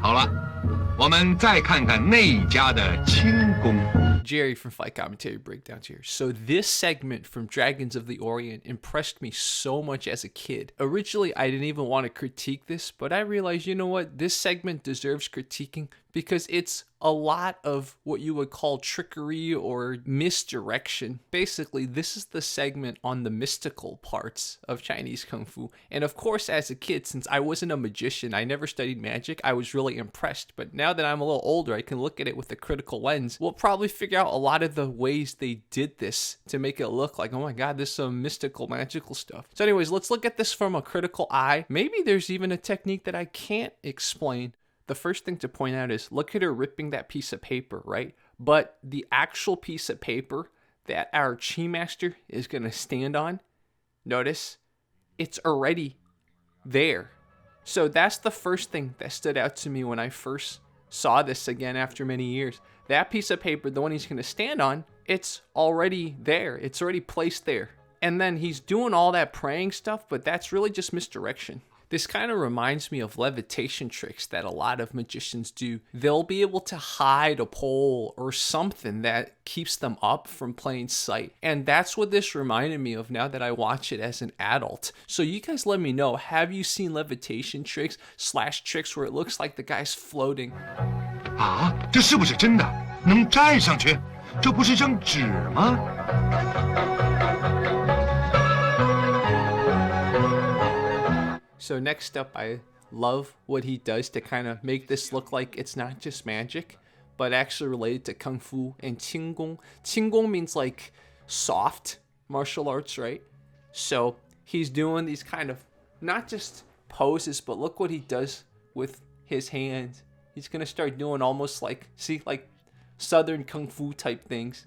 好了，我们再看看那一家的轻功。Jerry from Fight Commentary Breakdowns here. So this segment from Dragons of the Orient impressed me so much as a kid. Originally, I didn't even want to critique this, but I realized, you know what? This segment deserves critiquing because it's a lot of what you would call trickery or misdirection. Basically, this is the segment on the mystical parts of Chinese Kung Fu. And of course, as a kid, since I wasn't a magician, I never studied magic, I was really impressed. But now that I'm a little older, I can look at it with a critical lens. We'll probably figure out a lot of the ways they did this to make it look like, oh my god, this is some mystical, magical stuff. So anyways, let's look at this from a critical eye. Maybe there's even a technique that I can't explain. The first thing to point out is, look at her ripping that piece of paper, right? But the actual piece of paper that our Chi Master is going to stand on, notice, it's already there. So that's the first thing that stood out to me when I first saw this again after many years. That piece of paper, the one he's going to stand on, it's already there. It's already placed there. And then he's doing all that praying stuff, but that's really just misdirection. This kind of reminds me of levitation tricks that a lot of magicians do. They'll be able to hide a pole or something that keeps them up from plain sight. And that's what this reminded me of now that I watch it as an adult. So you guys let me know, have you seen levitation tricks / tricks where it looks like the guy's floating? 啊，这是不是真的？能站上去？这不是张纸吗？ So next up, I love what he does to kind of make this look like it's not just magic, but actually related to Kung Fu and qinggong. Qinggong means like soft martial arts, right? So he's doing these kind of not just poses, but look what he does with his hands. He's going to start doing almost like, see, like Southern Kung Fu type things.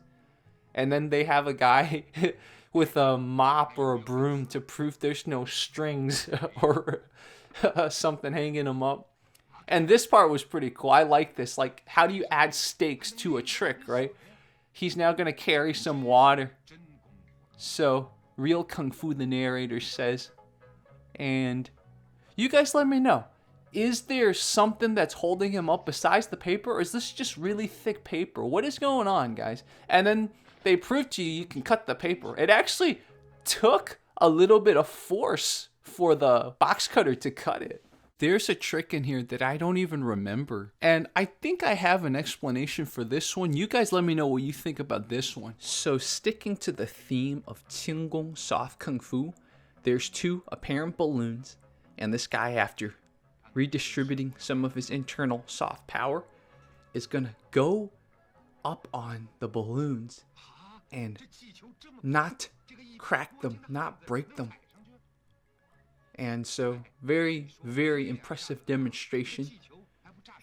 And then they have a guy with a mop or a broom to prove there's no strings or something hanging him up. And this part was pretty cool. I like this. Like, how do you add stakes to a trick, right? He's now going to carry some water. So, real Kung Fu, the narrator says. And you guys let me know. Is there something that's holding him up besides the paper? Or is this just really thick paper? What is going on, guys? And then they prove to you can cut the paper. It actually took a little bit of force for the box cutter to cut it. There's a trick in here that I don't even remember. And I think I have an explanation for this one. You guys let me know what you think about this one. So sticking to the theme of qinggong, soft kung fu, there's two apparent balloons. And this guy, after redistributing some of his internal soft power, is gonna go up on the balloons and not crack them, not break them. And so very, very impressive demonstration.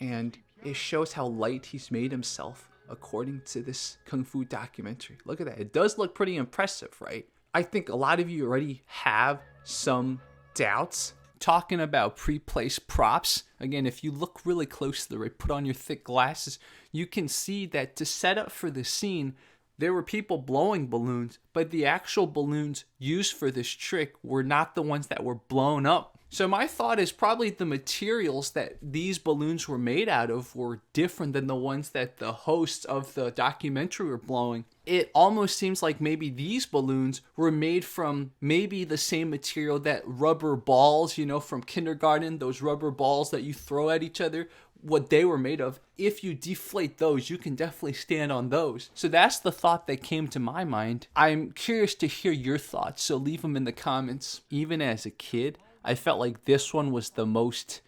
And it shows how light he's made himself according to this Kung Fu documentary. Look at that. It does look pretty impressive, right? I think a lot of you already have some doubts. Talking about pre-placed props, again, if you look really closely, right, put on your thick glasses, you can see that to set up for the scene, there were people blowing balloons, but the actual balloons used for this trick were not the ones that were blown up. So my thought is probably the materials that these balloons were made out of were different than the ones that the hosts of the documentary were blowing. It almost seems like maybe these balloons were made from maybe the same material that rubber balls, you know, from kindergarten, those rubber balls that you throw at each other, what they were made of. If you deflate those, you can definitely stand on those. So that's the thought that came to my mind. I'm curious to hear your thoughts, so leave them in the comments. Even as a kid, I felt like this one was the most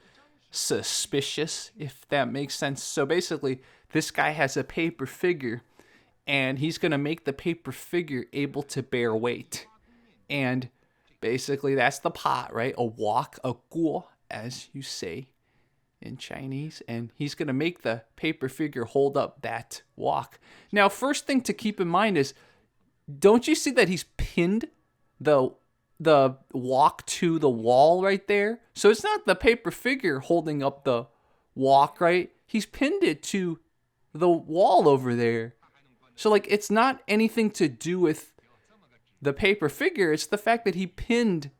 suspicious, if that makes sense. So basically, this guy has a paper figure, and he's going to make the paper figure able to bear weight. And basically, that's the pot, right? A wok, a guo, as you say in Chinese. And he's going to make the paper figure hold up that wok. Now, first thing to keep in mind is, don't you see that he's pinned the wok to the wall right there? So it's not the paper figure holding up the wok, right? He's pinned it to the wall over there. So like, it's not anything to do with the paper figure. It's the fact that he pinned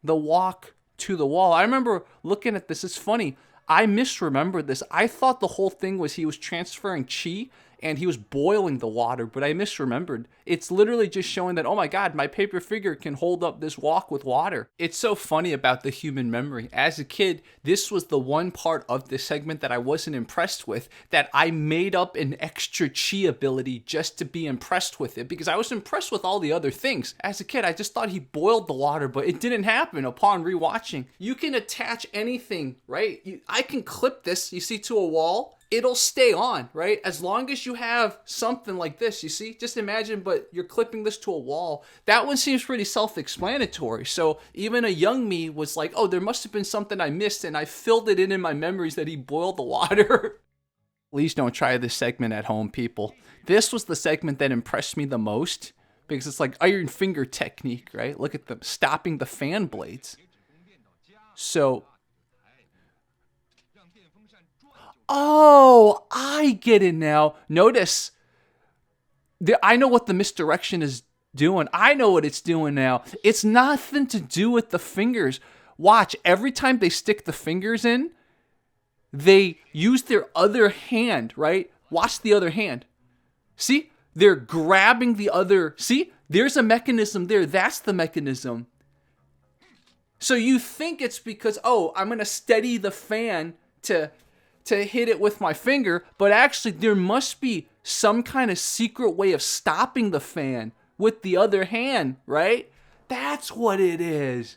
the wok to the wall. I remember looking at this. It's funny. I misremembered this. I thought the whole thing was he was transferring chi and he was boiling the water, but I misremembered. It's literally just showing that, oh my god, my paper figure can hold up this wok with water. It's so funny about the human memory. As a kid, this was the one part of this segment that I wasn't impressed with, that I made up an extra chi ability just to be impressed with it, because I was impressed with all the other things. As a kid, I just thought he boiled the water, but it didn't happen upon rewatching. You can attach anything, right? I can clip this, you see, to a wall. It'll stay on, right? As long as you have something like this, you see? Just imagine, but you're clipping this to a wall. That one seems pretty self-explanatory. So even a young me was like, oh, there must have been something I missed, and I filled it in my memories that he boiled the water. Please don't try this segment at home, people. This was the segment that impressed me the most, because it's like iron finger technique, right? Look at them stopping the fan blades. So... oh, I get it now. Notice, I know what the misdirection is doing. I know what it's doing now. It's nothing to do with the fingers. Watch, every time they stick the fingers in, they use their other hand, right? Watch the other hand. See? They're grabbing the other. See? There's a mechanism there. That's the mechanism. So you think it's because, oh, I'm going to steady the fan to hit it with my finger, but actually there must be some kind of secret way of stopping the fan with the other hand, right? That's what it is.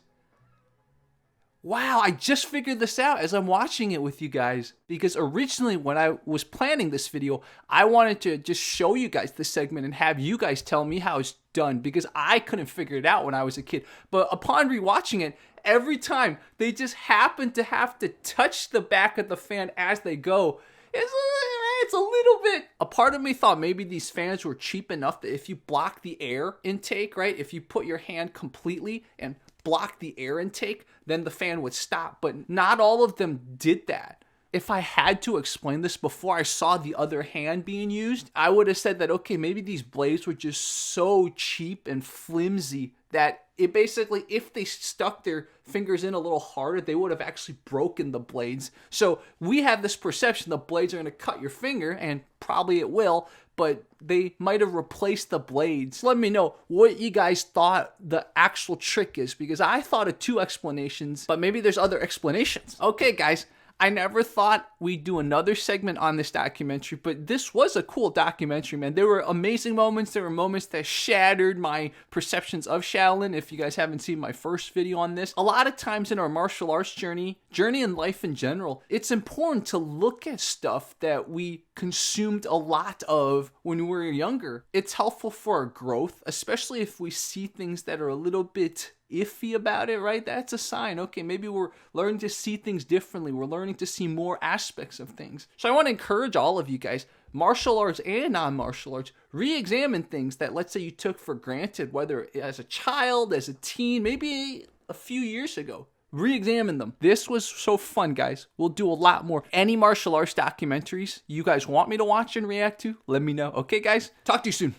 Wow, I just figured this out as I'm watching it with you guys, because originally when I was planning this video, I wanted to just show you guys this segment and have you guys tell me how it's done, because I couldn't figure it out when I was a kid. But upon rewatching it, every time they just happen to have to touch the back of the fan as they go. It's a little bit... a part of me thought maybe these fans were cheap enough that if you block the air intake, right? If you put your hand completely and block the air intake, then the fan would stop. But not all of them did that. If I had to explain this before I saw the other hand being used, I would have said that, okay, maybe these blades were just so cheap and flimsy that it basically, if they stuck their fingers in a little harder, they would have actually broken the blades. So we have this perception the blades are going to cut your finger, and probably it will, but they might have replaced the blades. Let me know what you guys thought the actual trick is, because I thought of two explanations, but maybe there's other explanations. Okay, guys. I never thought we'd do another segment on this documentary, but this was a cool documentary, man. There were amazing moments. There were moments that shattered my perceptions of Shaolin. If you guys haven't seen my first video on this, a lot of times in our martial arts journey in life in general, it's important to look at stuff that we consumed a lot of when we were younger. It's helpful for our growth, especially if we see things that are a little bit iffy about it, right? That's a sign. Okay, maybe we're learning to see things differently. We're learning to see more aspects of things. So I want to encourage all of you guys, martial arts and non-martial arts, re-examine things that, let's say, you took for granted, whether as a child, as a teen, maybe a few years ago. Re-examine them. This was so fun, guys. We'll do a lot more. Any martial arts documentaries you guys want me to watch and react to, let me know. Okay, guys? Talk to you soon.